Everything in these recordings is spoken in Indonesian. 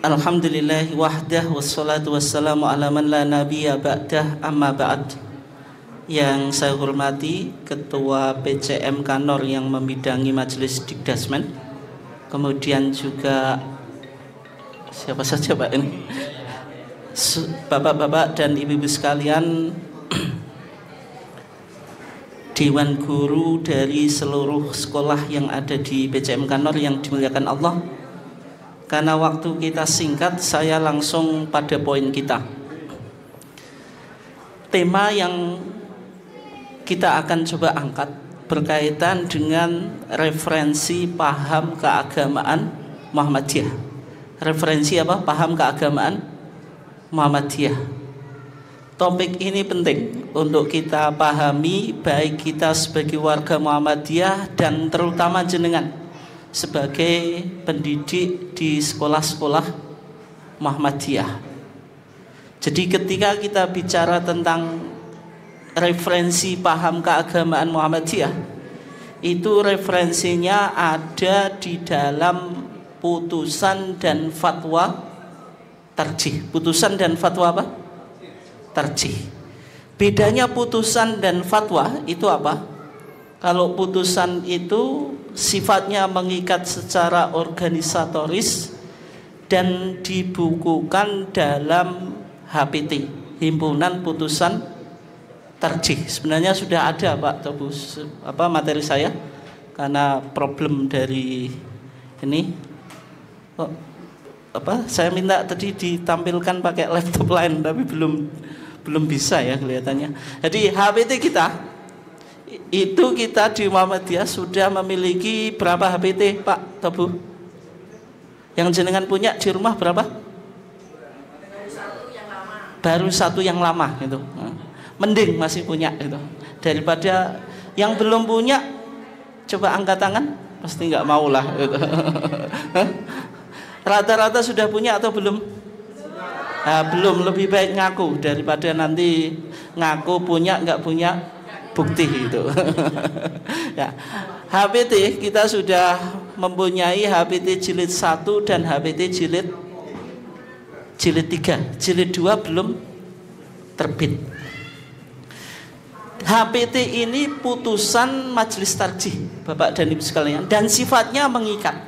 Alhamdulillahi wahdah wassalatu wassalamu ala man la nabiyya ba'dah amma ba'd. Yang saya hormati Ketua PCM Kanor yang membidangi Majelis Dikdasmen, kemudian juga siapa saja Pak ini, Bapak-bapak dan Ibu-ibu sekalian, Dewan Guru dari seluruh sekolah yang ada di PCM Kanor yang dimuliakan Allah. Karena waktu kita singkat, saya langsung pada poin kita. Tema yang kita akan coba angkat berkaitan dengan referensi paham keagamaan Muhammadiyah. Referensi apa? Paham keagamaan Muhammadiyah. Topik ini penting untuk kita pahami, baik kita sebagai warga Muhammadiyah dan terutama jenengan sebagai pendidik di sekolah-sekolah Muhammadiyah. Jadi ketika kita bicara tentang referensi paham keagamaan Muhammadiyah, itu referensinya ada di dalam putusan dan fatwa tarjih. Putusan dan fatwa apa? Tarjih. Bedanya putusan dan fatwa itu apa? Kalau putusan itu sifatnya mengikat secara organisatoris dan dibukukan dalam HPT, Himpunan Putusan Tarjih. Sebenarnya sudah ada Pak Tobu materi saya, karena problem dari ini saya minta tadi ditampilkan pakai laptop lain, tapi belum bisa ya kelihatannya. Jadi HPT kita itu, kita di Muhammadiyah sudah memiliki berapa HPT Pak Tobu? Yang jenengan punya di rumah berapa? Baru satu yang lama itu. Mending masih punya itu, daripada yang belum punya. Coba angkat tangan, pasti nggak mau lah gitu. Rata-rata sudah punya atau belum? Belum. Lebih baik ngaku daripada nanti ngaku punya nggak punya bukti itu. Ya. HPT kita sudah mempunyai HPT jilid 1 dan HPT jilid 3. Jilid 2 belum terbit. HPT ini putusan majelis tarjih Bapak dan Ibu sekalian, dan sifatnya mengikat.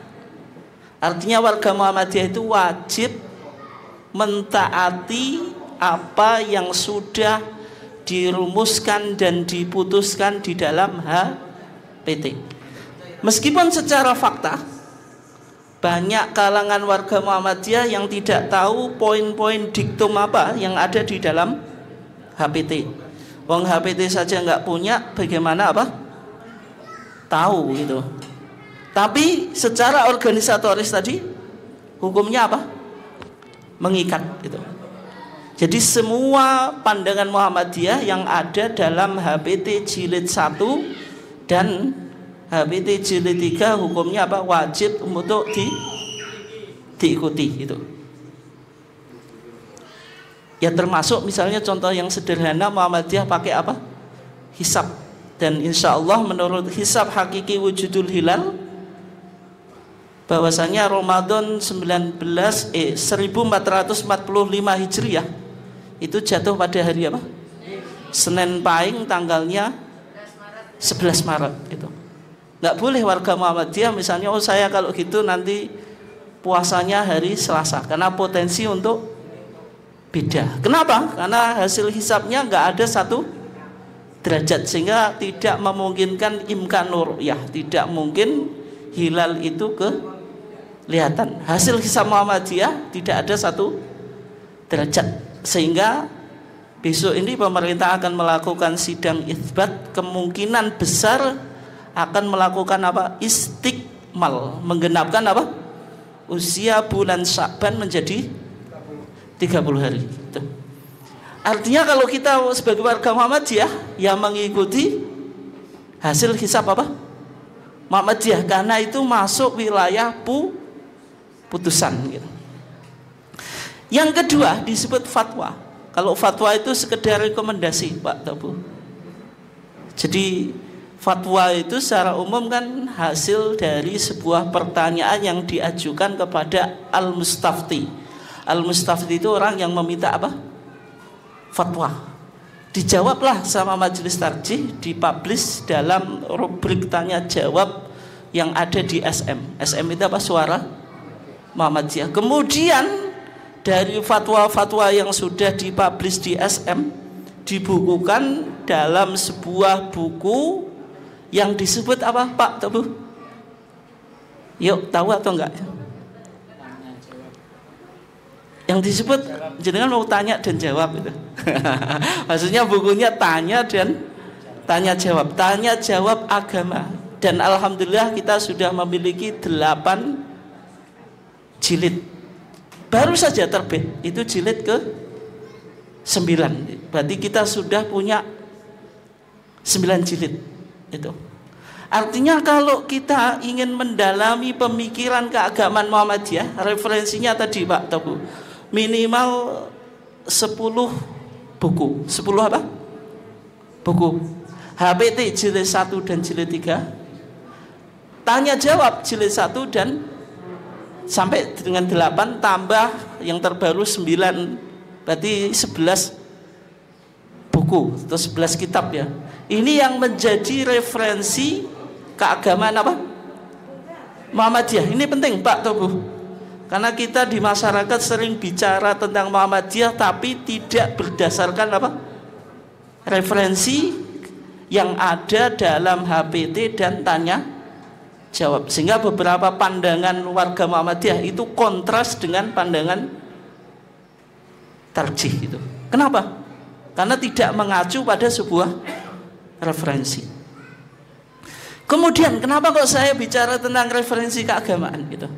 Artinya warga Muhammadiyah itu wajib mentaati apa yang sudah dirumuskan dan diputuskan di dalam HPT. Meskipun secara fakta banyak kalangan warga Muhammadiyah yang tidak tahu poin-poin diktum apa yang ada di dalam HPT. Wong HPT saja nggak punya, bagaimana tahu gitu. Tapi secara organisatoris tadi hukumnya mengikat gitu. Jadi semua pandangan Muhammadiyah yang ada dalam HPT jilid 1 dan HPT jilid 3 hukumnya wajib untuk diikuti itu. Ya termasuk misalnya contoh yang sederhana, Muhammadiyah pakai hisab. Dan insya Allah menurut hisab hakiki wujudul hilal, bahwasanya Ramadan 1445 Hijriah itu jatuh pada hari apa? Senin Pahing, tanggalnya 11 Maret itu. Nggak boleh warga Muhammadiyah misalnya, saya kalau gitu nanti puasanya hari Selasa, karena potensi untuk beda. Kenapa? Karena hasil hisabnya nggak ada 1 derajat, sehingga tidak memungkinkan imkanur, ya tidak mungkin hilal itu kelihatan. Hasil hisab Muhammadiyah tidak ada 1 derajat. Sehingga besok ini pemerintah akan melakukan sidang itsbat, kemungkinan besar akan melakukan istikmal, menggenapkan usia bulan Sya'ban menjadi 30 hari. Artinya kalau kita sebagai warga Muhammadiyah yang mengikuti hasil hisab Muhammadiyah, karena itu masuk wilayah putusan gitu. Yang kedua disebut fatwa. Kalau fatwa itu sekedar rekomendasi Pak Tobu. Jadi fatwa itu secara umum kan hasil dari sebuah pertanyaan yang diajukan kepada al-mustafti. Al-mustafti itu orang yang meminta apa? Fatwa. Dijawablah sama majelis tarjih, dipublish dalam rubrik tanya jawab yang ada di SM. SM itu apa? Suara Muhammadiyah. Kemudian dari fatwa-fatwa yang sudah dipublish di SM dibukukan dalam sebuah buku yang disebut apa Pak Tebu? Yuk, tahu atau enggak? Yang disebut jenengan mau tanya dan jawab itu. Maksudnya bukunya tanya jawab, tanya jawab agama. Dan alhamdulillah kita sudah memiliki 8 jilid. Baru saja terbit, itu jilid ke 9. Berarti kita sudah punya 9 jilid itu. Artinya kalau kita ingin mendalami pemikiran keagamaan Muhammadiyah, referensinya tadi Pak Tebu, minimal 10 buku. 10 apa? Buku. HPT jilid 1 dan jilid 3. Tanya jawab jilid 1 dan sampai dengan 8 tambah yang terbaru 9. Berarti 11 buku atau 11 kitab ya. Ini yang menjadi referensi keagamaan apa? Muhammadiyah. Ini penting Pak Tebu. Karena kita di masyarakat sering bicara tentang Muhammadiyah tapi tidak berdasarkan apa? Referensi yang ada dalam HPT dan tanya jawab. Sehingga beberapa pandangan warga Muhammadiyah itu kontras dengan pandangan tarjih itu. Kenapa? Karena tidak mengacu pada sebuah referensi. Kemudian kenapa kok saya bicara tentang referensi keagamaan gitu?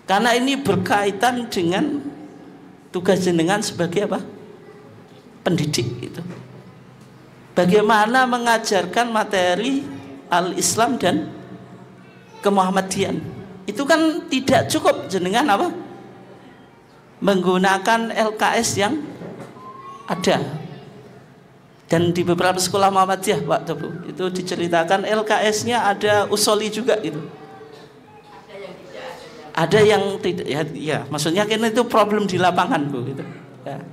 Karena ini berkaitan dengan tugas jenengan sebagai apa? Pendidik gitu. Bagaimana mengajarkan materi al-Islam dan kemuhammadian. Itu kan tidak cukup jenengan apa? Menggunakan LKS yang ada. Dan di beberapa sekolah Muhammadiyah Pak Tebu itu diceritakan LKS-nya ada usoli juga gitu. Ada yang tidak ya, maksudnya kan itu problem di lapangan Bu gitu. Ya.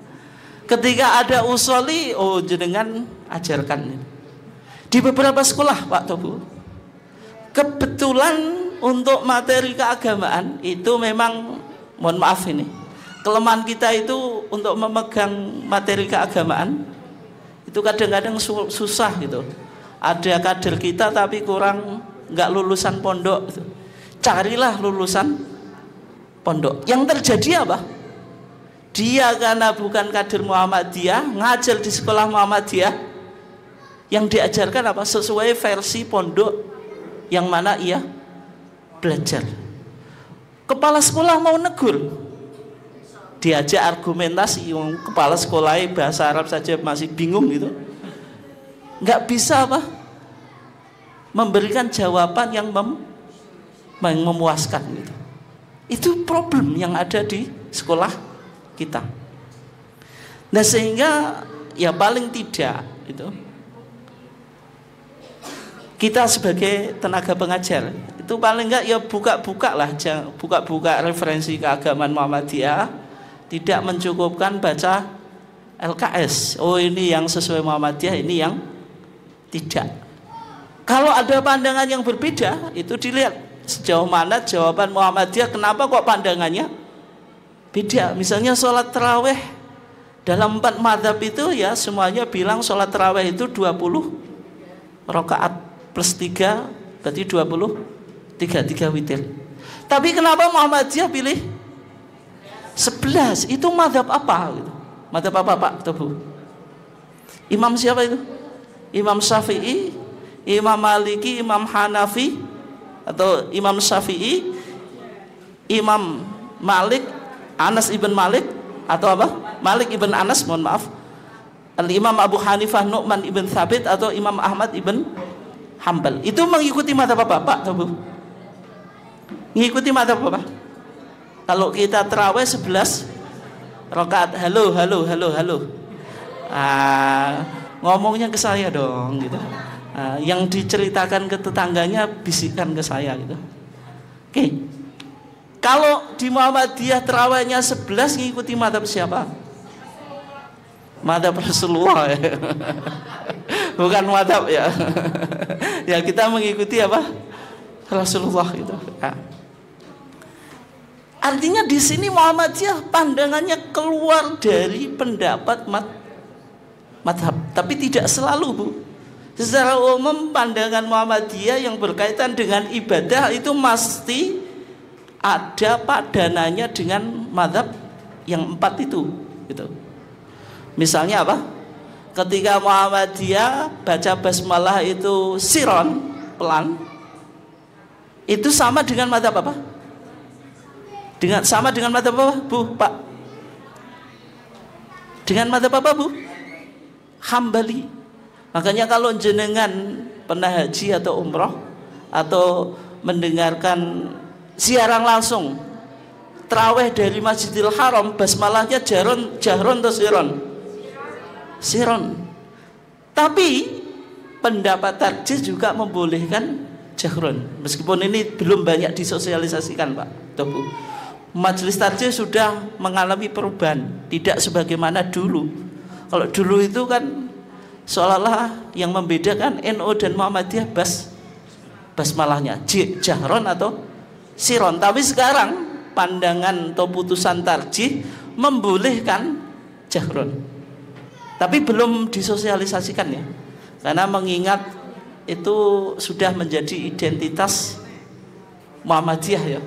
Ketika ada usoli, oh jenengan ajarkan. Di beberapa sekolah Pak Tebu, kebetulan untuk materi keagamaan itu memang, mohon maaf ini, kelemahan kita itu untuk memegang materi keagamaan itu kadang-kadang susah gitu. Ada kader kita tapi kurang, nggak lulusan pondok gitu. Carilah lulusan pondok. Yang terjadi apa? Dia karena bukan kader Muhammadiyah, ngajar di sekolah Muhammadiyah, yang diajarkan apa? Sesuai versi pondok yang mana ia belajar. Kepala sekolah mau negur, diajak argumentasi, kepala sekolah bahasa Arab saja masih bingung gitu, nggak bisa apa? Memberikan jawaban yang memuaskan gitu. Itu problem yang ada di sekolah kita. Nah sehingga ya paling tidak itu kita sebagai tenaga pengajar itu paling enggak ya buka-buka referensi keagamaan Muhammadiyah. Tidak mencukupkan baca LKS. Oh ini yang sesuai Muhammadiyah, ini yang tidak. Kalau ada pandangan yang berbeda, itu dilihat sejauh mana jawaban Muhammadiyah. Kenapa kok pandangannya beda? Misalnya sholat taraweh dalam 4 mazhab itu ya semuanya bilang sholat taraweh itu 20 rakaat plus 3 berarti 3 witir. Tapi kenapa Muhammadiyah pilih 11? Itu mazhab apa gitu? Mazhab apa Pak Tebu? Imam siapa itu? Imam Syafi'i, Imam Maliki, Imam Hanafi, atau Imam Syafi'i, Imam Malik, Anas ibn Malik, atau apa? Malik ibn Anas, mohon maaf. Imam Abu Hanifah Nu'man ibn Thabit, atau Imam Ahmad ibn Hambal. Itu mengikuti mazhab apa Pak Tebu? Mengikuti mazhab apa? Kalau kita terawih 11 rakaat, halo. Ngomongnya ke saya dong gitu. yang diceritakan ke tetangganya bisikkan ke saya gitu. Oke. Kalau di Muhammadiyah terawihnya 11 ngikuti madhab siapa? Madhab Rasulullah ya. Bukan madhab ya. Ya kita mengikuti apa? Rasulullah itu. Ya. Artinya di sini Muhammadiyah pandangannya keluar dari pendapat madhab, tapi tidak selalu, Bu. Secara umum pandangan Muhammadiyah yang berkaitan dengan ibadah itu mesti ada padanannya dengan madhab yang 4 itu, gitu. Misalnya apa? Ketika Muhammadiyah baca basmalah itu siron, pelan, itu sama dengan madhab apa? Sama dengan madhab apa, Bu? Pak? Dengan madhab apa, Bu? Hambali. Makanya kalau jenengan pernah haji atau umroh atau mendengarkan siaran langsung terawih dari Masjidil Haram, basmalahnya jahron atau siron. Tapi pendapat tarjih juga membolehkan jahron, meskipun ini belum banyak disosialisasikan, Pak atau Bu. Majelis tarjih sudah mengalami perubahan, tidak sebagaimana dulu. Kalau dulu itu kan seolah-olah yang membedakan NU dan Muhammadiyah basmalahnya jahron atau siron. Tapi sekarang pandangan atau putusan tarjih membolehkan jahron, tapi belum disosialisasikan ya, karena mengingat itu sudah menjadi identitas Muhammadiyah ya.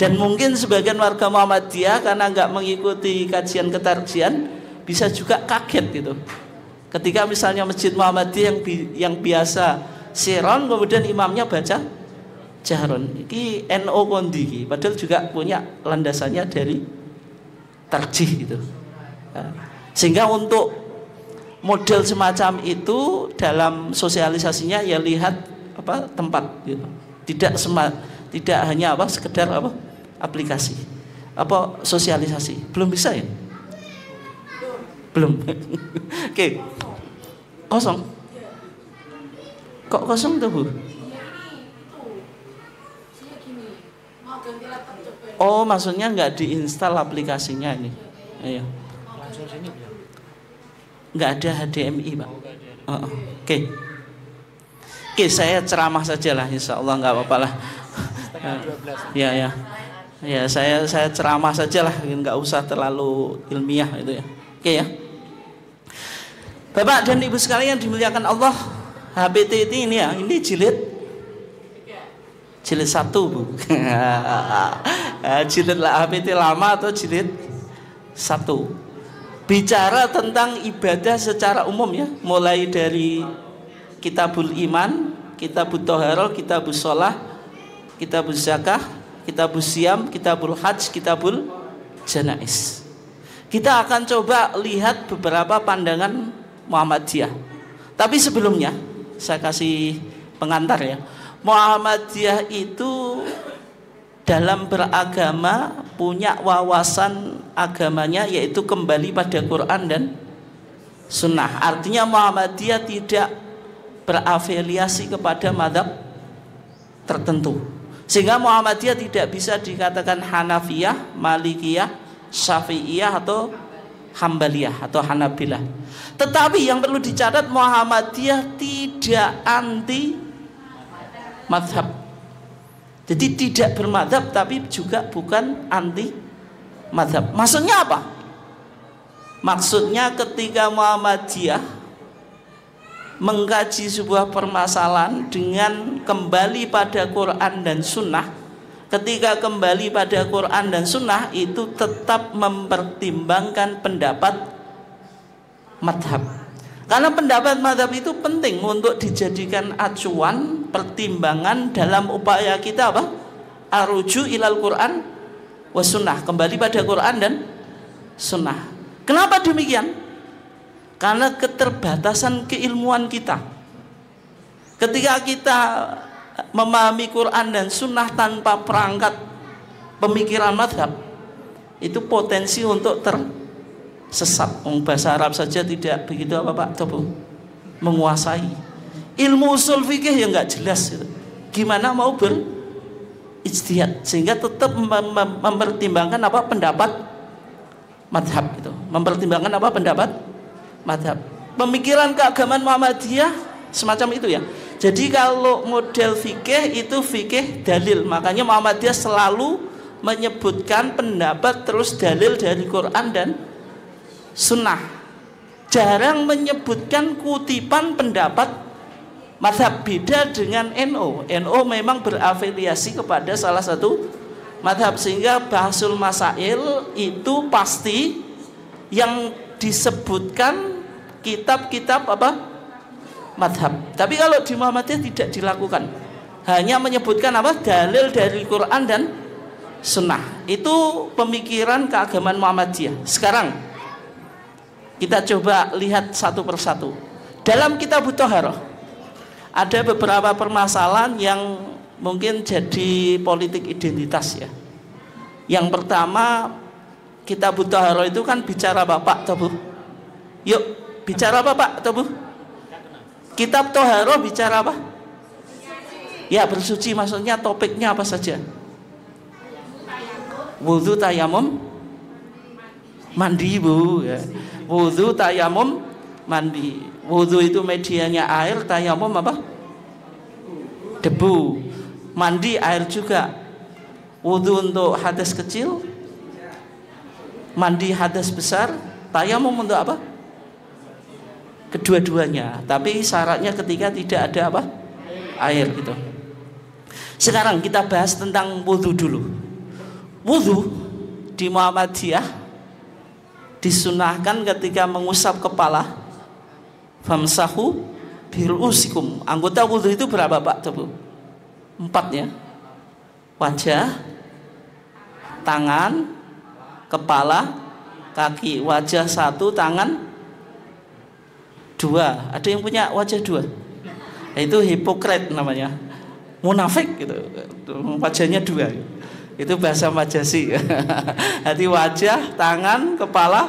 Dan mungkin sebagian warga Muhammadiyah karena nggak mengikuti kajian ketarjian bisa juga kaget gitu. Ketika misalnya Masjid Muhammadiyah yang biasa siron, kemudian imamnya baca jahron. Ini NU kondi, padahal juga punya landasannya dari tarjih gitu. Sehingga untuk model semacam itu dalam sosialisasinya ya lihat apa tempat gitu. Tidak hanya apa sekedar apa aplikasi apa sosialisasi, belum bisa ya, belum. Oke. Kosong kok kosong tuh, Bu? Oh, maksudnya nggak diinstal aplikasinya ini. Ayo. Nggak ada HDMI, Pak. Oke. Oke, saya ceramah saja lah, insya Allah nggak apa-apa lah. Ya, saya ceramah saja lah, nggak usah terlalu ilmiah itu ya. Oke ya. Bapak dan Ibu sekalian dimuliakan Allah, HBT ini ya, ini jilid 1, Bu. Jilid HBT lama atau jilid 1. Bicara tentang ibadah secara umum ya, mulai dari Kitabul Iman, Kitabut Thaharah, Kitabus Shalah, Kitabuz Zakah, Kitabus Siyam, Kitabul Hajj, Kitabul Janaiz. Kita akan coba lihat beberapa pandangan Muhammadiyah. Tapi sebelumnya saya kasih pengantar ya. Muhammadiyah itu dalam beragama punya wawasan agamanya yaitu kembali pada Quran dan Sunnah. Artinya Muhammadiyah tidak berafiliasi kepada mazhab tertentu. Sehingga Muhammadiyah tidak bisa dikatakan Hanafiyah, Malikiyah, Syafi'iyah atau Hambaliyah atau Hanabilah. Tetapi yang perlu dicatat, Muhammadiyah tidak anti mazhab. Jadi tidak bermadhab tapi juga bukan anti mazhab. Maksudnya apa? Maksudnya ketika Muhammadiyah mengkaji sebuah permasalahan dengan kembali pada Quran dan Sunnah, ketika kembali pada Quran dan Sunnah itu tetap mempertimbangkan pendapat madhab. Karena pendapat madhab itu penting untuk dijadikan acuan pertimbangan dalam upaya kita apa? Aruju ilal Quran wa Sunnah, kembali pada Quran dan Sunnah. Kenapa demikian? Karena keterbatasan keilmuan kita. Ketika kita memahami Quran dan Sunnah tanpa perangkat pemikiran madhab, itu potensi untuk tersesat. Bahasa Arab saja tidak begitu apa Pak Tobu menguasai. ilmu usul fikih yang nggak jelas gitu. Gimana mau berijtihad, sehingga tetap mempertimbangkan apa pendapat madhab itu, mempertimbangkan apa pendapat madhab. Pemikiran keagamaan Muhammadiyah semacam itu ya. Jadi kalau model fikih itu fikih dalil, makanya Muhammadiyah selalu menyebutkan pendapat terus dalil dari Quran dan Sunnah, jarang menyebutkan kutipan pendapat madhab. Beda dengan NU. NU memang berafiliasi kepada salah satu madhab, sehingga bahasul masail itu pasti yang disebutkan kitab-kitab apa madhab. Tapi kalau di Muhammadiyah tidak dilakukan, hanya menyebutkan apa dalil dari Quran dan Sunnah. Itu pemikiran keagamaan Muhammadiyah. Sekarang kita coba lihat satu persatu. Dalam kitab Thaharah ada beberapa permasalahan yang mungkin jadi politik identitas ya. Yang pertama, kitab Thaharah itu kan bicara bapak toh Bu? Yuk bicara bapak toh Bu? Kitab Thaharah bicara apa? Ya bersuci, maksudnya topiknya apa saja? Wudhu, tayamum, mandi Bu ya. Wudhu, tayamum, mandi. Wudhu itu medianya air, tayamum apa? Debu. Mandi air juga. Wudhu untuk hadas kecil, mandi hadas besar, tayamum untuk apa? Kedua-duanya. Tapi syaratnya ketika tidak ada apa? Air gitu. Sekarang kita bahas tentang wudhu dulu. Wudhu di Muhammadiyah disunahkan ketika mengusap kepala, famsahu biru'usikum. Anggota wudhu itu berapa Pak Tebu? 4 ya. Wajah, tangan, kepala, kaki. Wajah 1, tangan 2. Ada yang punya wajah 2? Itu hipokrit namanya, munafik gitu. Wajahnya 2. Itu bahasa Majasi. Jadi wajah, tangan, kepala,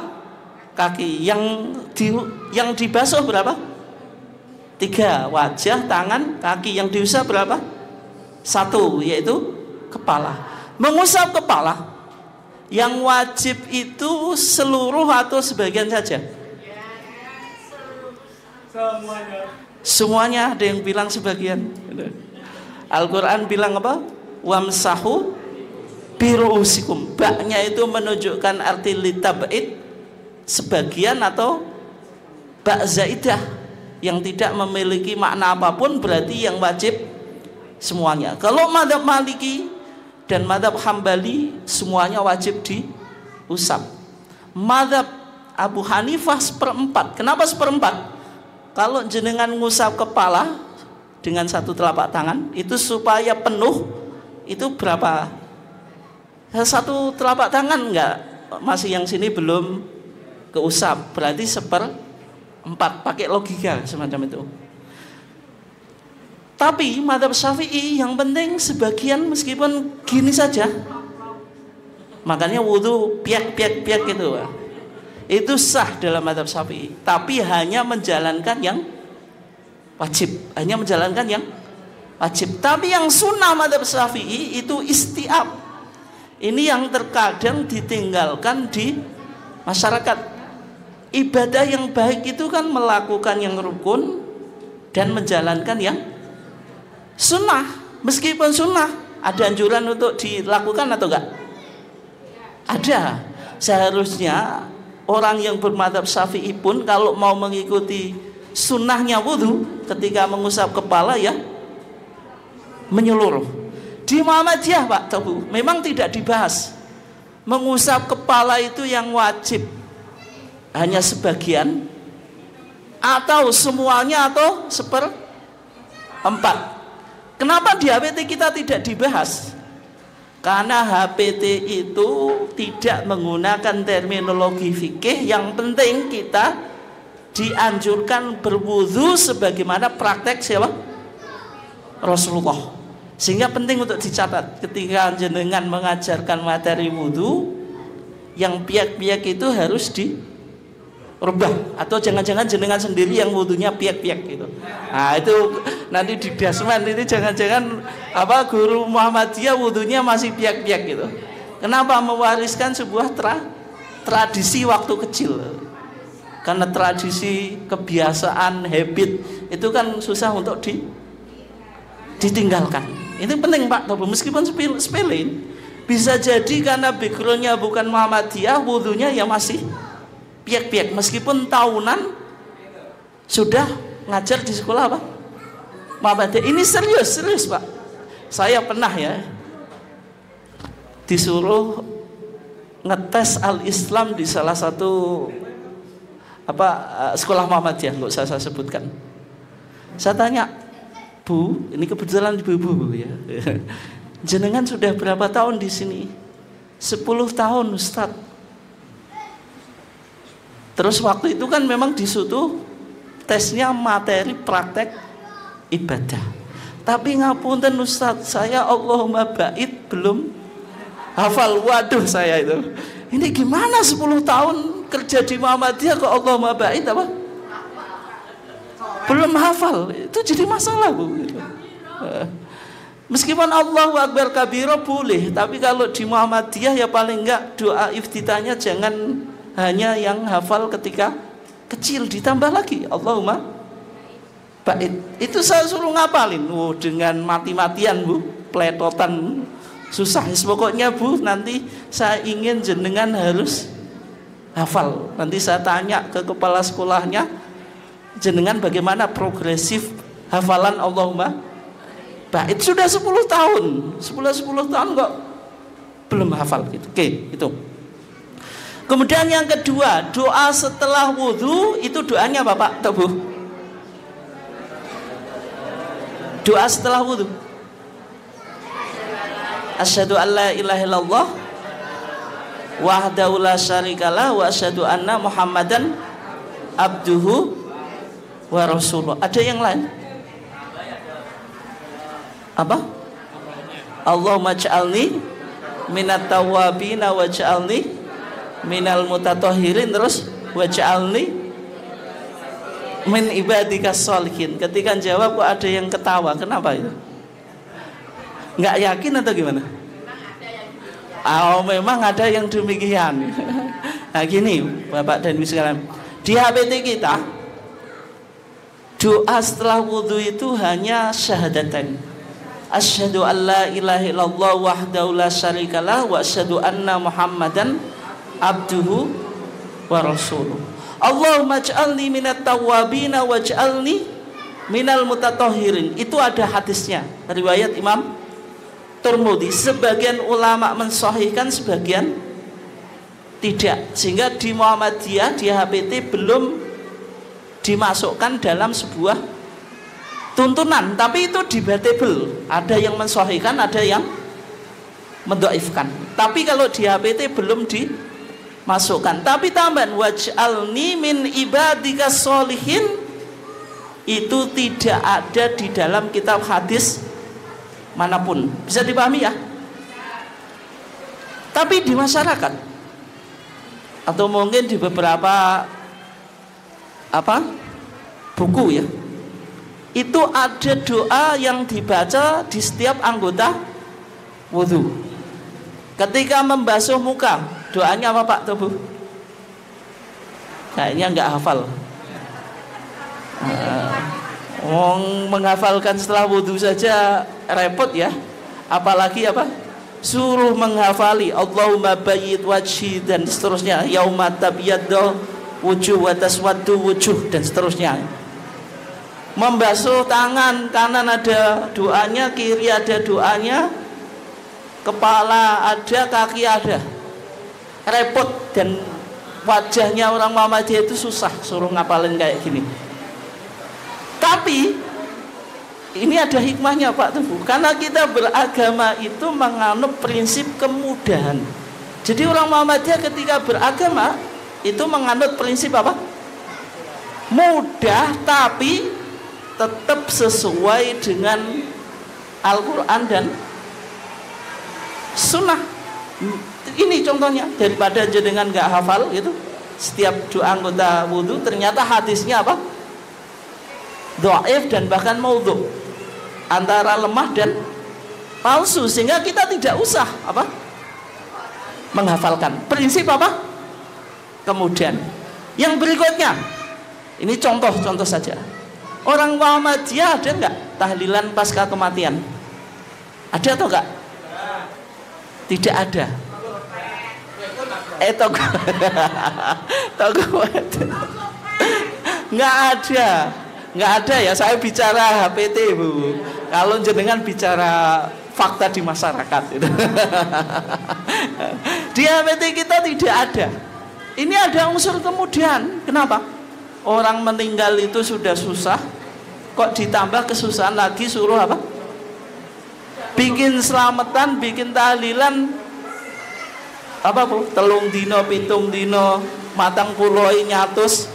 kaki. Yang dibasuh berapa? 3. Wajah, tangan, kaki. Yang diusap berapa? 1, yaitu kepala. Mengusap kepala yang wajib itu seluruh atau sebagian saja? Semuanya. Ada yang bilang sebagian. Al-Quran bilang apa? Wamsahu biru'usikum. Baknya itu menunjukkan arti litab'id, sebagian, atau bak zaidah yang tidak memiliki makna apapun, berarti yang wajib semuanya. Kalau mazhab Maliki dan mazhab Hambali semuanya wajib diusap. Mazhab Abu Hanifah 1/4. Kenapa 1/4? Kalau jenengan ngusap kepala dengan 1 telapak tangan itu supaya penuh, itu berapa? 1 telapak tangan enggak? Masih yang sini belum keusap, berarti 1/4. Pakai logika semacam itu. Tapi mazhab Syafi'i yang penting sebagian, meskipun gini saja. Makanya wudhu piak gitu. Itu sah dalam mazhab Syafi'i. Tapi hanya menjalankan yang wajib. Hanya menjalankan yang wajib. Tapi yang sunnah mazhab Syafi'i itu istiab. Ini yang terkadang ditinggalkan di masyarakat. Ibadah yang baik itu kan melakukan yang rukun dan menjalankan yang sunnah. Meskipun sunnah, ada anjuran untuk dilakukan atau enggak? Ada. Seharusnya orang yang bermadzhab Syafi'i pun kalau mau mengikuti sunnahnya wudhu ketika mengusap kepala ya menyeluruh. Di Muhammadiyah Pak Tebu memang tidak dibahas mengusap kepala itu yang wajib hanya sebagian atau semuanya atau 1/4. Kenapa di HPT kita tidak dibahas? Karena HPT itu tidak menggunakan terminologi fikih. Yang penting kita dianjurkan berwudu sebagaimana praktek siapa? Rasulullah. Sehingga penting untuk dicatat ketika jenengan mengajarkan materi wudu, yang piak-piak itu harus rubah, atau jangan-jangan jenengan sendiri yang wudunya piak-piak gitu. Nah itu nanti di dasman ini jangan-jangan guru Muhammadiyah wudunya masih piak-piak gitu. Kenapa? Mewariskan sebuah tradisi waktu kecil. Karena tradisi, kebiasaan, habit itu kan susah untuk ditinggalkan. Ini penting Pak, meskipun sepele. Bisa jadi karena backgroundnya bukan Muhammadiyah, wudunya ya masih piak-piak, meskipun tahunan sudah ngajar di sekolah apa? Muhammadiyah. Ini serius Pak. Saya pernah ya disuruh ngetes al-Islam di salah satu sekolah Muhammadiyah, nggak usah saya sebutkan. Saya tanya, Bu, ini kebetulan ibu-ibu ya. Jenengan sudah berapa tahun di sini? 10 tahun Ustaz. Terus waktu itu kan memang di situ tesnya materi praktek ibadah. Tapi ngapunten Ustaz, saya Allahumma ba'id belum hafal. Waduh saya itu. Ini gimana 10 tahun kerja di Muhammadiyah kok Allahumma ba'id belum hafal. Itu jadi masalah Bu. Meskipun Allahu Akbar kabira boleh, tapi kalau di Muhammadiyah ya paling enggak doa iftitahnya jangan hanya yang hafal ketika kecil, ditambah lagi Allahumma ba'id. Itu saya suruh ngapalin. Dengan mati-matian Bu, peletotan susah. Pokoknya Bu, nanti saya ingin jenengan harus hafal. Nanti saya tanya ke kepala sekolahnya, jenengan bagaimana progresif hafalan Allahumma ba'id. Sudah 10 tahun 10 tahun kok belum hafal gitu. Oke, itu. Kemudian yang kedua, doa setelah wudhu itu doanya apa Pak? Tahu Bu? Doa setelah wudhu, asyhadu an la ilaha illallah wahdahu la syarikalah wa asyhadu anna Muhammadan abduhu wa rasuluh. Ada yang lain? Apa? Allahumma ja'alni minat tawabina wa ja'alni minal mutatahhirin, terus wa ja'alni min ibadikas sholihin. Ketika jawab kok ada yang ketawa, kenapa itu? Nggak yakin atau gimana? Memang ada yang demikian. Nah gini Bapak dan Ibu sekalian, di HPT kita doa setelah wudhu itu hanya syahadatain, asyhadu an la ilaha illallah wahdahu la syarikalah wa asyhadu anna Muhammadan abduhu wa rasuluh. Allahumma ij'alni minat tawwabina waj'alni minal mutatahhirin. Itu ada hadisnya, riwayat Imam Tirmidzi. Sebagian ulama mensahihkan, sebagian tidak, sehingga di Muhammadiyah, di HPT belum dimasukkan dalam sebuah tuntunan, tapi itu debatable. Ada yang mensahihkan, ada yang mendhaifkan. Tapi kalau di HPT belum dimasukkan. Tapi tambahan waj'alni min ibadikas sholihin itu tidak ada di dalam kitab hadis manapun. Bisa dipahami ya? Tapi di masyarakat atau mungkin di beberapa buku ya, itu ada doa yang dibaca di setiap anggota wudhu. Ketika membasuh muka, doanya apa Pak Tubuh? Kayaknya nggak hafal. Menghafalkan setelah wudhu saja repot ya, apalagi suruh menghafali Allahumma bayyid wajhi dan seterusnya, yauma tabyaddu wujuh wa taswaddu wujuh dan seterusnya. Membasuh tangan, kanan ada doanya, kiri ada doanya, kepala ada, kaki ada. Repot, dan wajahnya orang Muhammadiyah itu susah suruh ngapalin kayak gini. Tapi ini ada hikmahnya Pak Tubuh, karena kita beragama itu menganut prinsip kemudahan. Jadi orang Muhammadiyah ketika beragama itu menganut prinsip apa? Mudah, tapi tetap sesuai dengan Al-Quran dan Sunnah. Ini contohnya, daripada jenengan nggak hafal gitu, setiap doa anggota wudhu, ternyata hadisnya apa? Dhaif dan bahkan maudhu, antara lemah dan palsu, sehingga kita tidak usah apa? Menghafalkan. Prinsip apa? Kemudian yang berikutnya, ini contoh saja. Orang Muhammadiyah ada enggak tahlilan pasca kematian? Ada atau enggak? Tidak ada. Nggak ada ya. Saya bicara HPT, Bu. Kalau jenengan bicara fakta di masyarakat itu. Di HPT kita tidak ada. Ini ada unsur kemudian. Kenapa? Orang meninggal itu sudah susah, kok ditambah kesusahan lagi suruh apa? Bikin selamatan, bikin tahlilan apa Bu? Telung dino, pitung dino, matang puloi nyatus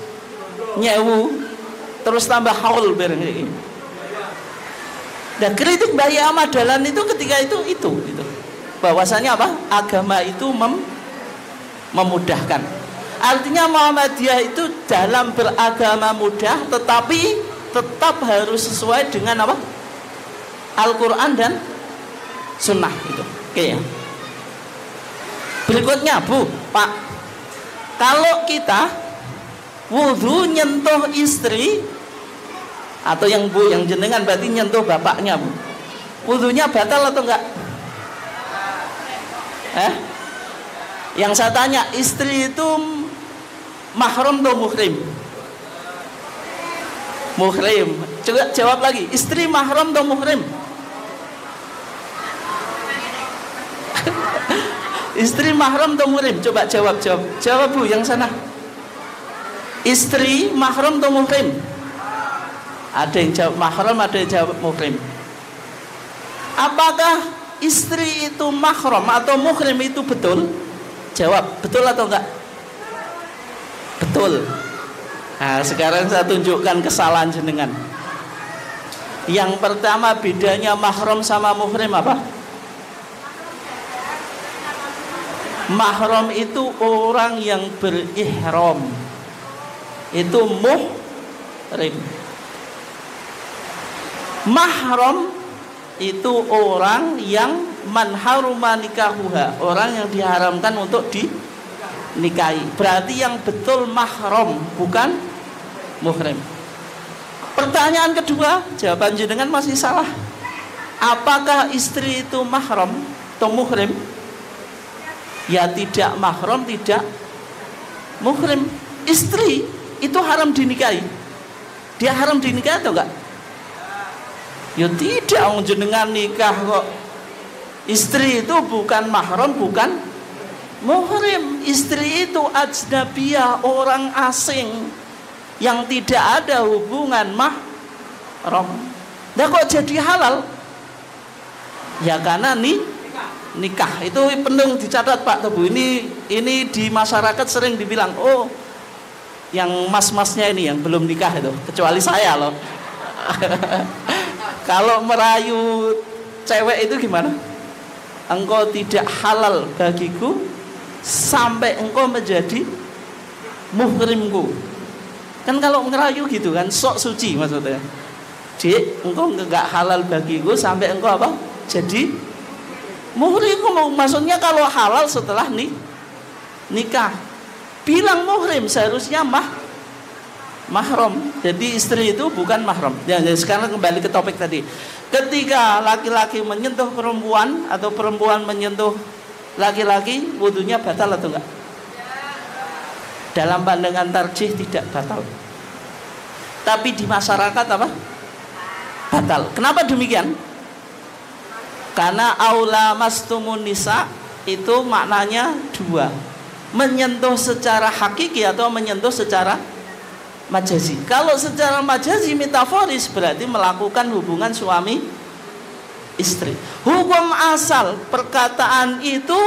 nyewu, terus tambah haul bareng ini. Dan kritik Bayi Ahmad Dahlan itu ketika itu bahwasanya apa? Agama itu memudahkan. Artinya Muhammadiyah itu dalam beragama mudah, tetapi tetap harus sesuai dengan apa? Al-Quran dan Sunnah itu. Oke ya. Berikutnya Bu, Pak, kalau kita wudhu nyentuh istri, atau yang Bu, yang jenengan berarti nyentuh bapaknya Bu, wudhunya batal atau enggak? Yang saya tanya, istri itu mahram atau muhrim? Muhrim. Coba jawab lagi, istri mahram atau muhrim? Istri mahram atau muhrim? Coba jawab Bu yang sana. Istri mahram atau muhrim? Ada yang jawab mahram, ada yang jawab muhrim. Apakah istri itu mahram atau muhrim itu betul? Jawab, betul atau enggak? Betul. Nah, sekarang saya tunjukkan kesalahan jenengan. Yang pertama, bedanya mahram sama muhrim apa? Mahram itu orang yang berihram, itu muhrim. Mahram itu orang yang manharuma nikahuha, orang yang diharamkan untuk dinikahi. Berarti yang betul mahram, bukan muhrim. Pertanyaan kedua, jawaban jenengan masih salah. Apakah istri itu mahram atau muhrim? Ya tidak mahram, tidak muhrim. Istri itu haram dinikahi. Dia haram dinikahi atau enggak? Ya tidak, jenengan nikah kok. Istri itu bukan mahram, bukan muhrim. Istri itu ajnabiyah, orang asing yang tidak ada hubungan mahram. Nah kok jadi halal? Ya karena nikah. Itu penting dicatat Pak Tebu. Ini di masyarakat sering dibilang, oh yang mas-masnya ini yang belum nikah itu, kecuali saya loh. Kalau merayu cewek itu gimana? Engkau tidak halal bagiku sampai engkau menjadi muhrimku. Kan kalau ngerayu gitu kan, sok suci maksudnya. Dik, engkau enggak halal bagiku sampai engkau apa? Jadi muhrimku. Maksudnya kalau halal setelah nikah. Bilang muhrim, seharusnya mahram. Jadi istri itu bukan mahram. Ya, jadi sekarang kembali ke topik tadi. Ketika laki-laki menyentuh perempuan atau perempuan menyentuh laki-laki, wudunya batal atau enggak? Dalam pandangan tarjih tidak batal. Tapi di masyarakat apa? Batal. Kenapa demikian? Karena aula mastumun nisa itu maknanya dua. Menyentuh secara hakiki atau menyentuh secara majazi. Kalau secara majazi metaforis berarti melakukan hubungan suami istri. Hukum asal perkataan itu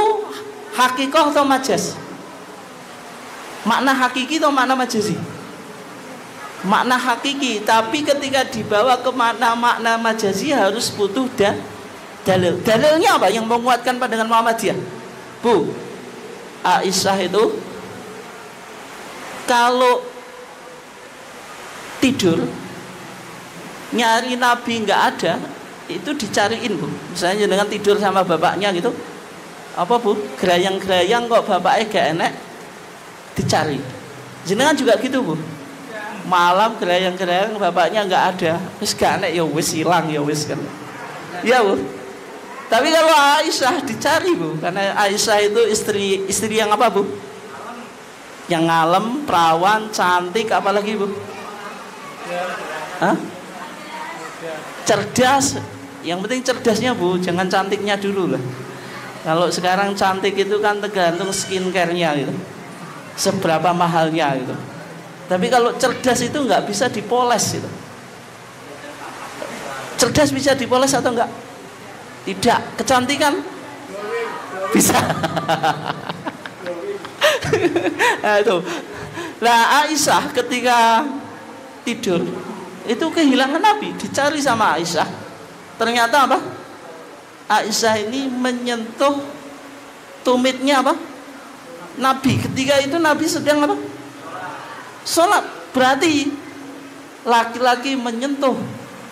hakikoh atau majaz? Makna hakiki atau makna majazi? Makna hakiki, tapi ketika dibawa ke makna majazi harus butuh dalil. Dalilnya apa yang menguatkan pandangan Muhammadiyah? Bu, Aisyah itu kalau tidur nyari Nabi nggak ada, itu dicariin Bu. Misalnya dengan tidur sama bapaknya gitu, apa Bu, gerayang-gerayang kok bapaknya gak enak, dicari. Jenengan juga gitu Bu, malam gerayang-gerayang bapaknya nggak ada, wis gak enak ya wis hilang ya wis kan, ya Bu. Tapi kalau Aisyah dicari Bu, karena Aisyah itu istri yang apa Bu, yang ngalem, perawan, cantik, apalagi Bu? Hah? Cerdas. Yang penting cerdasnya Bu, jangan cantiknya dulu lah. Kalau sekarang cantik itu kan tergantung skincare-nya gitu, seberapa mahalnya gitu. Tapi kalau cerdas itu nggak bisa dipoles gitu. Cerdas bisa dipoles atau enggak? Tidak. Kecantikan bisa. Nah itu. Nah Aisyah ketika tidur itu kehilangan Nabi, dicari sama Aisyah. Ternyata apa? Aisyah ini menyentuh tumitnya apa? Nabi. Ketika itu Nabi sedang apa? Sholat. Berarti laki-laki menyentuh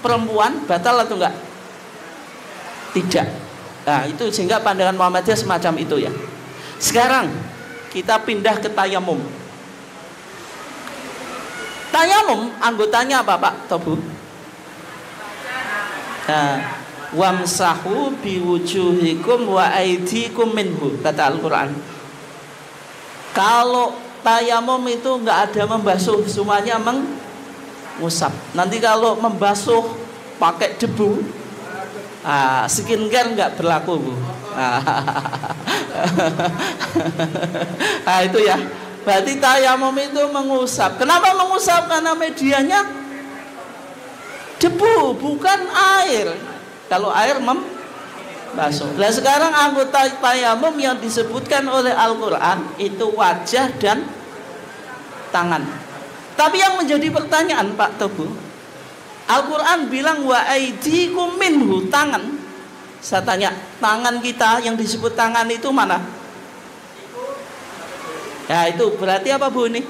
perempuan batal atau enggak? Tidak. Nah itu sehingga pandangan Muhammadiyah semacam itu ya. Sekarang kita pindah ke tayamum. Tayamum anggotanya apa Pak Tobu? Nah, wamsahu biwujuhikum wa aidikum minhu, kata Al-Quran. Kalau tayamum itu nggak ada membasuh, semuanya mengusap. Nanti kalau membasuh pakai debu, skincare nggak berlaku Bu. Nah itu ya. Berarti tayamum itu mengusap. Kenapa mengusap? Karena medianya debu, bukan air. Kalau air membasuh. Nah sekarang anggota tayamum yang disebutkan oleh Al-Quran itu wajah dan tangan. Tapi yang menjadi pertanyaan Pak Tebu, Al-Quran bilang wa aidikum minhu, tangan. Saya tanya, tangan kita yang disebut tangan itu mana? Ya itu berarti apa Bu ini?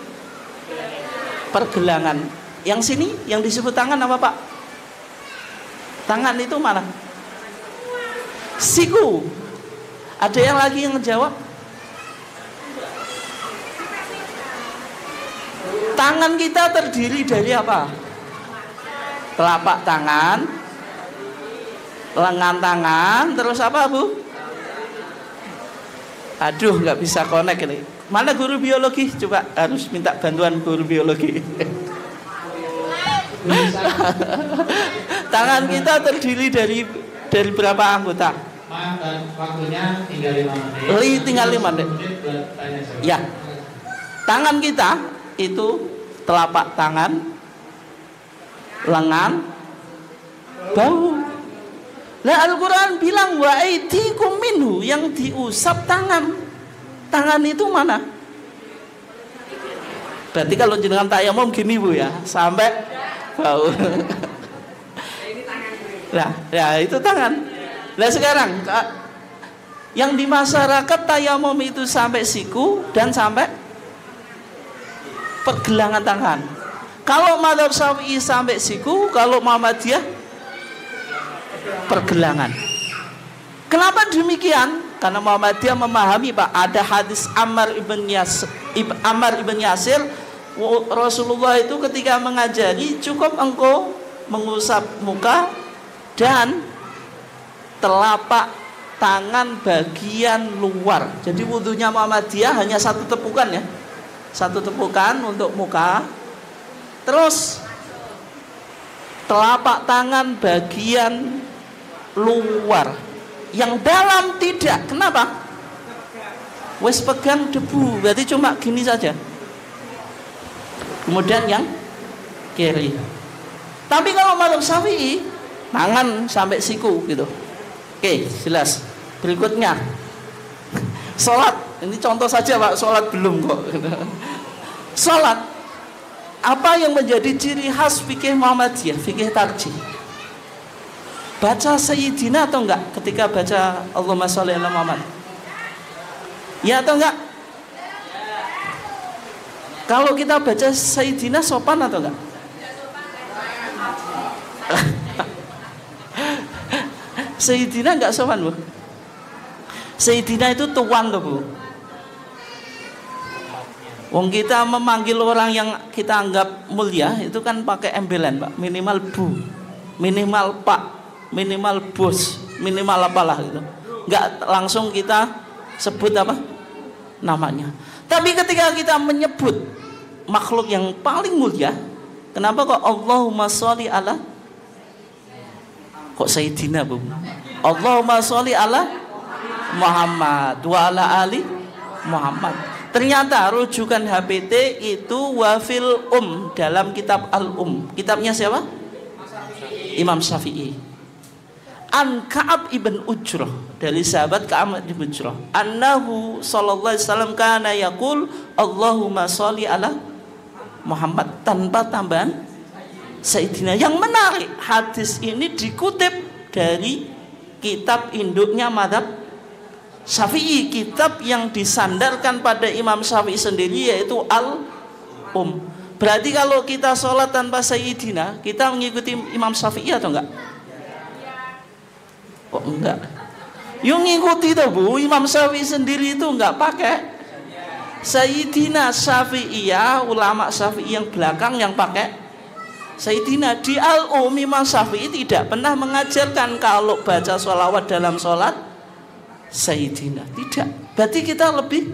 Pergelangan. Yang sini yang disebut tangan apa Pak? Tangan itu mana? Siku. Ada yang lagi yang menjawab? Tangan kita terdiri dari apa? Telapak tangan, lengan tangan, terus apa Bu? Aduh nggak bisa connect ini. Mana guru biologi? Coba harus minta bantuan guru biologi. Tangan kita terdiri dari berapa anggota? Waktunya tinggal 5 menit. Tinggal 5 menit. Ya. Tangan kita itu telapak tangan, lengan, bahu. Nah Al-Quran bilang wa aidikum minhu, yang diusap tangan. Tangan itu mana? Berarti kalau jenengan tayamum gini Bu ya, sampai bau. Nah, ya itu tangan. Nah sekarang yang di masyarakat tayamum itu sampai siku dan sampai pergelangan tangan. Kalau mazhab Syafi'i sampai siku, kalau Muhammadiyah pergelangan. Kenapa demikian? Karena Muhammadiyah memahami Pak, ada hadis Ammar ibn Yasir, Rasulullah itu ketika mengajari cukup engkau mengusap muka dan telapak tangan bagian luar. Jadi wudunya Muhammadiyah hanya satu tepukan ya, satu tepukan untuk muka, terus telapak tangan bagian luar. Yang dalam tidak. Kenapa? Wes pegang debu, berarti cuma gini saja. Kemudian yang kiri. Tapi kalau mazhab Syafi'i, tangan sampai siku gitu. Oke, jelas. Berikutnya, sholat. Ini contoh saja Pak, sholat belum kok. Sholat. Apa yang menjadi ciri khas fikih Muhammadiyah, fikih tarjih? Baca Sayyidina atau enggak ketika baca Allahumma sholli ala Muhammad? Ya atau enggak? Kalau kita baca Sayyidina sopan atau enggak? Sayyidina enggak sopan, Bu. Sayyidina itu tuan loh, Bu. Wong kita memanggil orang yang kita anggap mulia itu kan pakai embelen, Pak. Minimal Bu, minimal Pak, minimal Bos, minimal apalah gitu. Enggak langsung kita sebut apa? Namanya. Tapi ketika kita menyebut makhluk yang paling mulia, kenapa kok Allahumma sholli ala, kok Sayyidina, Bu? Allahumma sholli ala Muhammad wa ala ali Muhammad. Ternyata rujukan HPT itu wafil dalam kitab Al-Um. Kitabnya siapa? Imam Syafi'i. An Ka'ab ibn Ujrah, dari sahabat Ka'ab ibn Ujrah, annahu sallallahu alaihi wasallam kana yaqul Allahumma sholli ala Muhammad, tanpa tambahan Sayyidina. Yang menarik, hadis ini dikutip dari kitab induknya mazhab Syafi'i, kitab yang disandarkan pada Imam Syafi'i sendiri, yaitu Al-Um. Berarti kalau kita sholat tanpa Sayyidina, kita mengikuti Imam Syafi'i atau enggak? Kok enggak? Yang ngikuti tuh, Bu. Imam Syafi'i sendiri itu enggak pakai Sayyidina. Syafi'iyah, ulama Syafi'i yang belakang yang pakai Sayyidina. Di Al-Um, Imam Syafi'i tidak pernah mengajarkan kalau baca sholawat dalam sholat Sayyidina. Tidak. Berarti kita lebih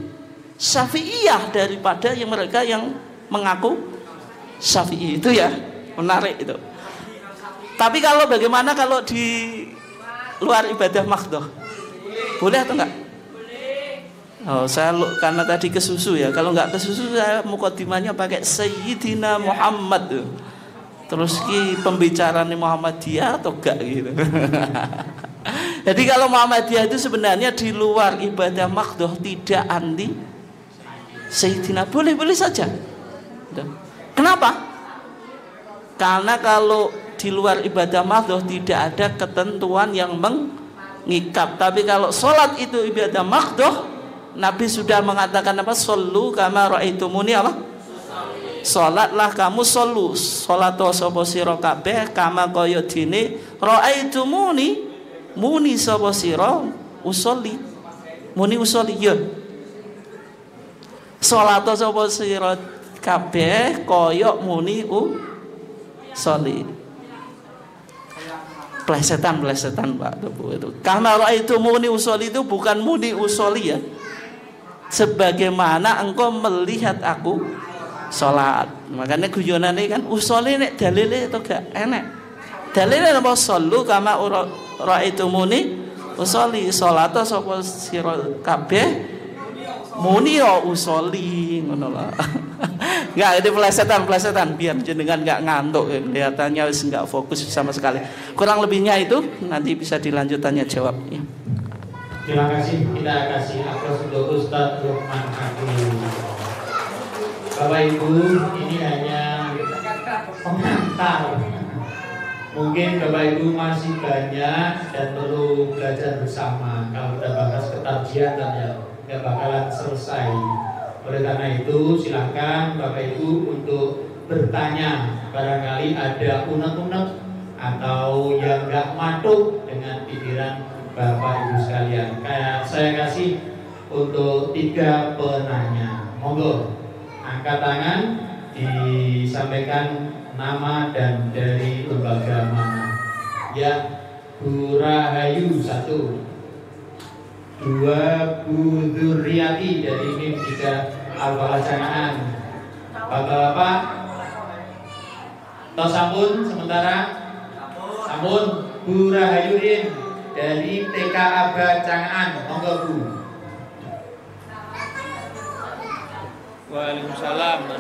Syafi'iyah daripada yang mereka yang mengaku Syafi'i. Itu ya, menarik itu. Tapi kalau bagaimana kalau di luar ibadah makhdoh, boleh atau enggak? Oh, saya karena tadi kesusu ya. Kalau enggak kesusu, saya mukadimahnya pakai Sayyidina Muhammad tuh. Terus pembicaraan Muhammadiyah atau enggak gitu. Jadi kalau Muhammadiyah itu sebenarnya di luar ibadah makhdoh tidak anti Sayyidina, boleh-boleh saja. Kenapa? Karena kalau di luar ibadah makhdoh tidak ada ketentuan yang mengikat. Tapi kalau sholat itu ibadah makhdoh, Nabi sudah mengatakan apa? Shollu kama ra'aitumuni apa? Sholatlah kamu shollu. Sholat sapa sira kabeh kama kaya dene ra'aitumuni, muni sapa sira usolli. Muni usolli ya. Sholat sapa sira kabeh kaya muni usolli. Plesetan Pak Tebu itu. Karena itu muni usoli itu bukan muni usoli ya. Sebagaimana engkau melihat aku sholat. Makanya guyonane kan usoli nek dalile itu gak enak. Dalile apa? Shollu kama itu muni usoli. Sholat sapa sira kabeh muni ya usoli, ngono lho. Enggak, itu plesetan biar jenengan enggak ngantuk, kelihatannya wis enggak fokus sama sekali. Kurang lebihnya itu nanti bisa dilanjut tanya jawab ya. Terima kasih, kita kasih aplaus untuk Ustadz Lukman Hakim. Bapak Ibu, ini hanya pengantar. Mungkin Bapak Ibu masih banyak dan perlu belajar bersama. Kalau kita bahas ketarjian dan ya nggak bakalan selesai. Oleh karena itu silakan Bapak Ibu untuk bertanya, barangkali ada unek-unek atau yang nggak matuk dengan pikiran Bapak Ibu sekalian. Kayak saya kasih untuk 3 penanya. Monggo angkat tangan, disampaikan nama dan dari lembaga mana. Ya, Bu Rahayu 1, 2 Bu Durriyati dari NIM 3 Al-Falah Jangaan. Bapak-bapak tos sampun sementara. Sampun Bu Rahayuin dari TK Aba Jangaan. Monggo Bu. Waalaikumsalam.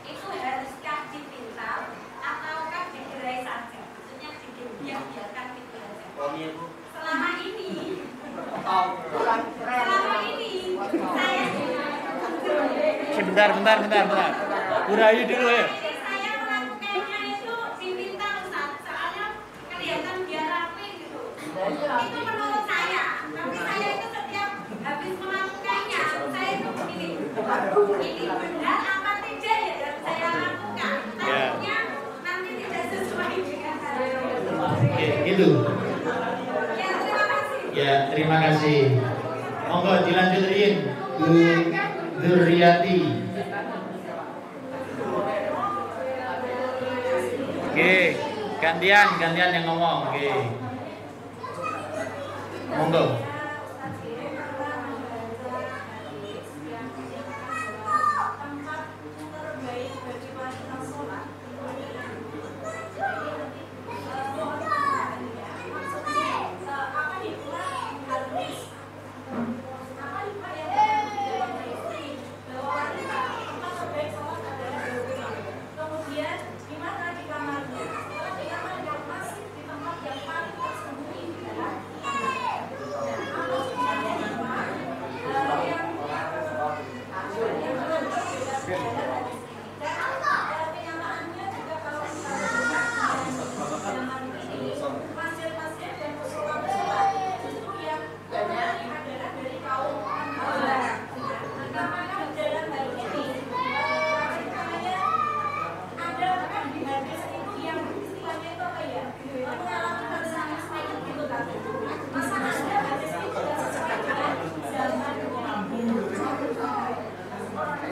Itu Bentar. Bu Rahayu dulu ya. Saya melakukannya itu diminta Ustaz, soalnya kelihatan biar rapi gitu. Itu menurut saya, tapi saya itu setiap habis melakukannya, saya itu begini. Ini benar apa tidak ya yang saya lakukan? Takutnya nanti tidak sesuai dengan saya. Oke, gitu. Ya, terima kasih. Ya, terima kasih. Monggo dilanjutin Bu Duriyati. Oke, gantian yang ngomong. Oke. Monggo.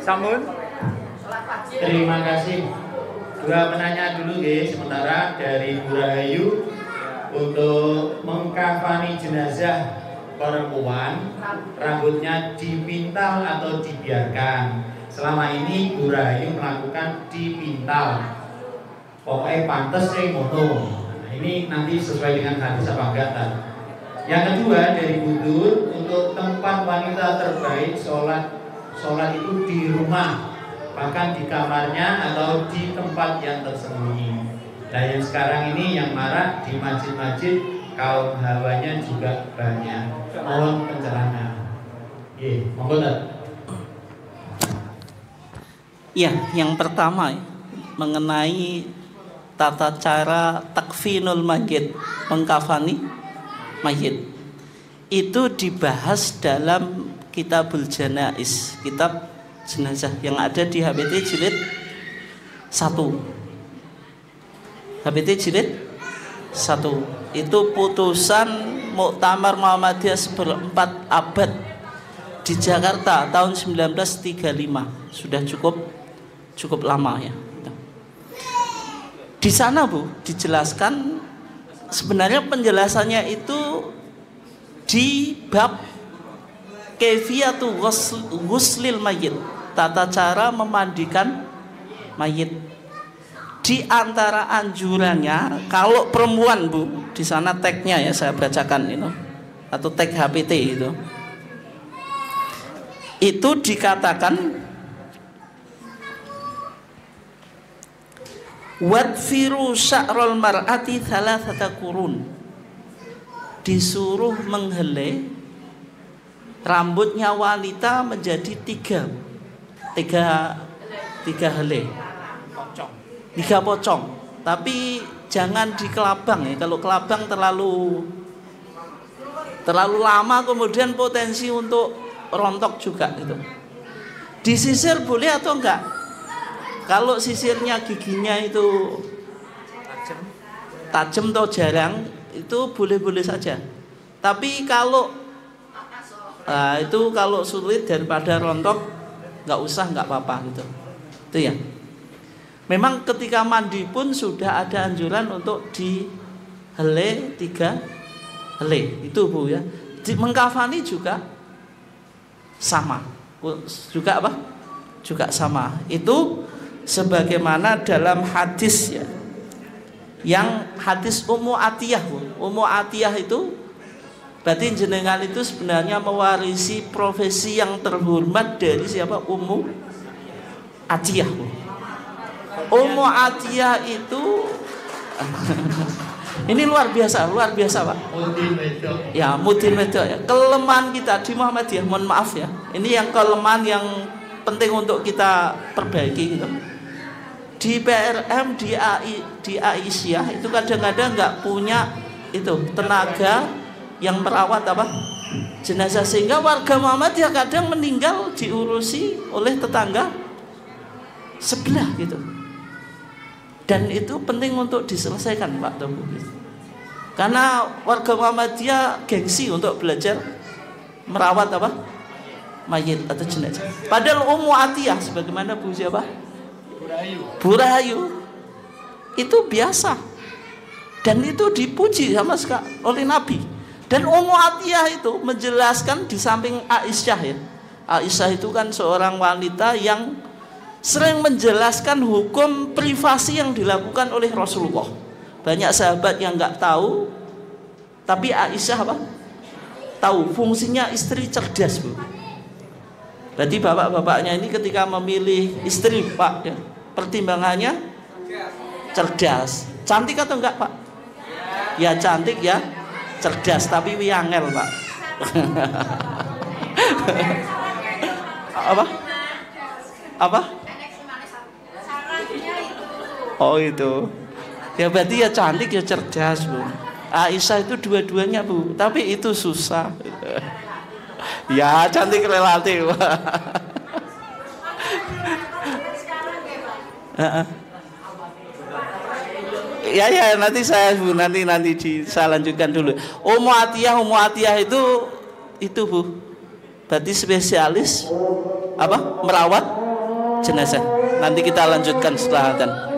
Sambun. Terima kasih. Dua penanya dulu guys, sementara dari Bu Rahayu untuk mengkafani jenazah perempuan, rambutnya dipintal atau dibiarkan. Selama ini Bu Rahayu melakukan dipintal. Pokoknya pantas ngono. Nah, ini nanti sesuai dengan hadis apa enggak kan? Yang kedua dari Bu Dur, untuk tempat wanita terbaik sholat itu di rumah, bahkan di kamarnya atau di tempat yang tersembunyi. Nah yang sekarang ini yang marak di masjid-masjid, kaum hawanya juga banyak. Mohon pencerahan. Monggo. Ya, yang pertama mengenai tata cara takfinul mayit, mengkafani mayit. Itu dibahas dalam Kitabul Janaiz, kitab jenazah yang ada di HBT jilid 1. HBT jilid 1. Itu putusan Muktamar Muhammadiyah seperempat abad di Jakarta tahun 1935. Sudah cukup lama ya. Di sana Bu dijelaskan, sebenarnya penjelasannya itu di bab Kaifiyatu ghuslil mayit, tata cara memandikan mayit. Di antara anjurannya, kalau perempuan Bu, di sana tagnya ya saya bacakan itu, atau tag HPT itu dikatakan wadfiru sya'rul mar'ati thalathata qurun, disuruh menghelai rambutnya wanita menjadi tiga helai, tiga pocong. Tapi jangan di kelabang ya. Kalau kelabang terlalu lama, kemudian potensi untuk rontok juga gitu. Disisir boleh atau enggak? Kalau sisirnya giginya itu tajam atau jarang, itu boleh-boleh saja. Tapi kalau itu kalau sulit daripada rontok, nggak usah, nggak apa-apa gitu. Itu ya. Memang ketika mandi pun sudah ada anjuran untuk dihelai 3 helai. Itu Bu ya. Mengkafani juga sama. Juga apa? Juga sama. Itu sebagaimana dalam hadis ya. Yang hadis Ummu Atiyah Bu. Ummu Atiyah itu berarti jenengan itu sebenarnya mewarisi profesi yang terhormat dari siapa? Ummu Atiyah. Ummu Atiyah itu ini luar biasa Pak. Ya, mudin wedok ya. Kelemahan kita di Muhammadiyah, mohon maaf ya. Ini yang kelemahan yang penting untuk kita perbaiki gitu. Di PRM, di Aisyah itu kadang-kadang nggak punya itu tenaga yang merawat apa jenazah, sehingga warga Muhammadiyah kadang meninggal diurusi oleh tetangga sebelah gitu. Dan itu penting untuk diselesaikan Pak Teguh gitu. Karena warga Muhammadiyah gengsi untuk belajar merawat apa mayit atau jenazah. Padahal Ummu Atiyah sebagaimana Bu siapa? Bu Rahayu itu biasa dan itu dipuji sama oleh Nabi. Dan Ummu Atiyah itu menjelaskan di samping Aisyah ya. Aisyah itu kan seorang wanita yang sering menjelaskan hukum privasi yang dilakukan oleh Rasulullah. Banyak sahabat yang nggak tahu, tapi Aisyah apa? Tahu. Fungsinya istri cerdas Bu. Berarti bapak-bapaknya ini ketika memilih istri Pak ya, pertimbangannya cerdas. Cantik atau enggak Pak? Ya cantik ya, cerdas, tapi wiangel Pak. Apa? Oh itu. Ya berarti ya cantik ya cerdas Bu. Aisyah itu dua-duanya Bu, tapi itu susah. Ya cantik relatif. Ya nanti saya Bu, nanti saya lanjutkan dulu. Ummu Atiyah itu Bu. Berarti spesialis apa? Merawat jenazah. Nanti kita lanjutkan setelah adzan.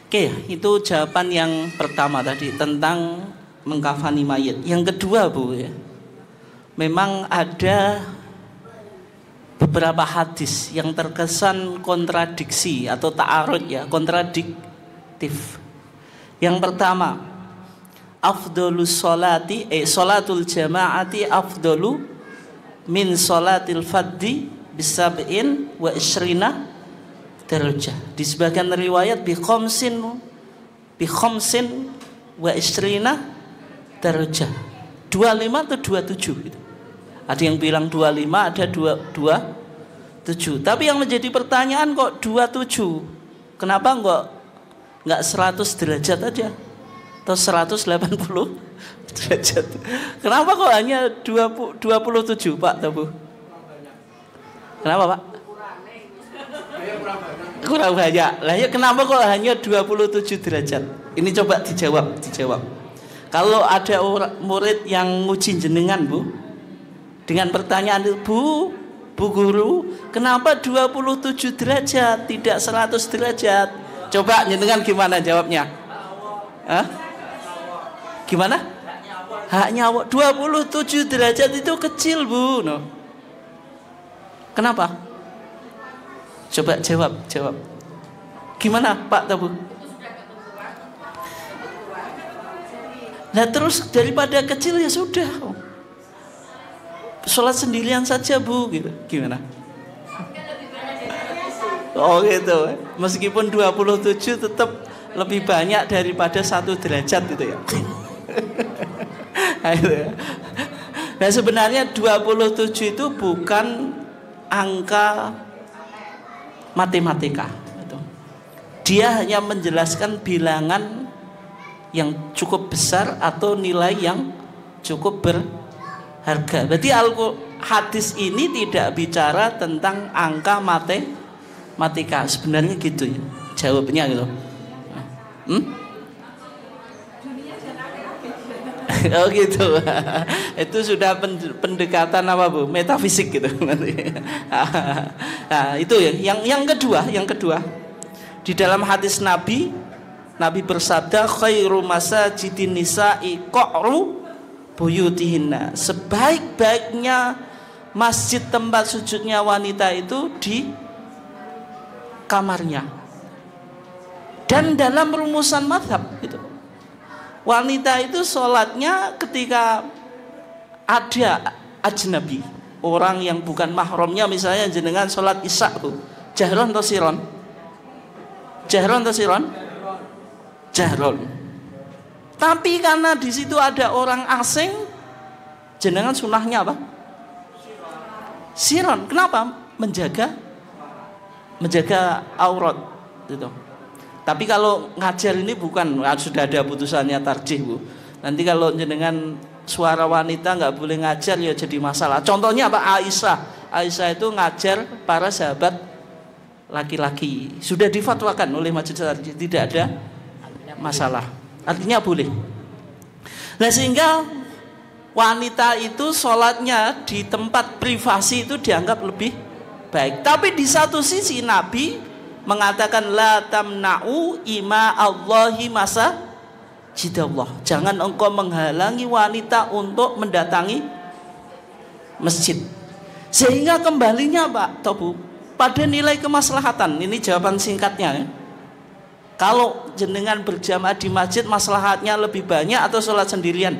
Oke, itu jawaban yang pertama tadi tentang mengkafani mayit. Yang kedua Bu ya, memang ada beberapa hadis yang terkesan kontradiksi atau ta'arud ya, kontradiktif. Yang pertama, afdolus sholati sholatul jama'ati afdolu min sholatil faddi bisab'in wa ishrina darajah. Di sebagian riwayat bi khamsin wa ishrina darajah. 25 atau 27 gitu. Ada yang bilang 25, ada 27. Tapi yang menjadi pertanyaan kok 27? Kenapa enggak 100 derajat aja? Atau 180 derajat? Kenapa kok hanya 27, Pak Tabu? Kenapa, Pak? Kurang banyak. Lah ya kenapa kok hanya 27 derajat? Ini coba dijawab. Kalau ada murid yang nguji jenengan, Bu, dengan pertanyaan itu, Bu Guru, kenapa 27 derajat tidak 100 derajat? Coba jenengan gimana jawabnya? Hah? Gimana? Hak nyawa 27 derajat itu kecil, Bu. No. Kenapa? Coba jawab. Gimana, Pak Tabu? Nah terus daripada kecil ya sudah, sholat sendirian saja, Bu, gitu. Gimana? Oh gitu. Meskipun 27 tetap lebih banyak daripada 1 derajat gitu ya. Nah sebenarnya 27 itu bukan angka matematika. Dia hanya menjelaskan bilangan yang cukup besar atau nilai yang cukup berharga. Berarti hadis ini tidak bicara tentang angka matematika. Sebenarnya gitu ya jawabnya gitu. Oh gitu. Itu sudah pendekatan apa, Bu? Metafisik gitu. Nah, itu ya. Yang kedua, di dalam hadis Nabi bersabda, khairu masajidin nisa'i qa'ru buyutihinna. Sebaik-baiknya masjid tempat sujudnya wanita itu di kamarnya. Dan dalam rumusan mazhab itu, wanita itu sholatnya ketika ada ajnabi, orang yang bukan mahramnya, misalnya jenengan sholat isya, Bu, jahron atau siron? Jahron. Tapi karena di situ ada orang asing, jenengan sunahnya apa? Siron. Kenapa? Menjaga aurat gitu. Tapi kalau ngajar ini bukan, sudah ada putusannya tarjih, Bu. Nanti kalau jenengan suara wanita nggak boleh ngajar ya jadi masalah. Contohnya apa? Aisyah itu ngajar para sahabat laki-laki. Sudah difatwakan oleh majelis tarjih, tidak ada masalah. Artinya boleh. Nah sehingga wanita itu sholatnya di tempat privasi itu dianggap lebih baik. Tapi di satu sisi Nabi mengatakan la tamna'u ima Allahi masajidallah. Jangan engkau menghalangi wanita untuk mendatangi masjid. Sehingga kembalinya, Pak Tobu, pada nilai kemaslahatan. Ini jawaban singkatnya ya. Kalau jenengan berjamaah di masjid, maslahatnya lebih banyak atau sholat sendirian?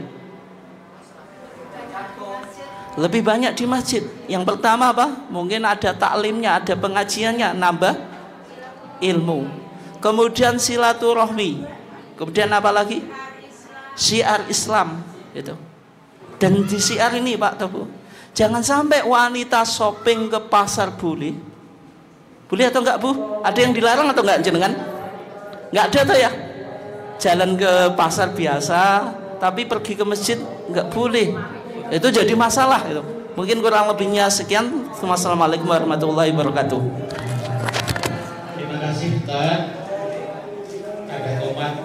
Lebih banyak di masjid. Yang pertama apa? Mungkin ada taklimnya, ada pengajiannya, nambah ilmu. Kemudian silaturahmi. Kemudian apa lagi? Syiar Islam itu. Dan di syiar ini, Pak Tebu, jangan sampai wanita shopping ke pasar boleh. Boleh atau enggak, Bu? Ada yang dilarang atau enggak jenengan? Enggak ada tuh ya. Jalan ke pasar biasa, tapi pergi ke masjid enggak boleh. Itu jadi masalah itu. Mungkin kurang lebihnya sekian. Wassalamualaikum warahmatullahi wabarakatuh. Terima kasih, Ustaz.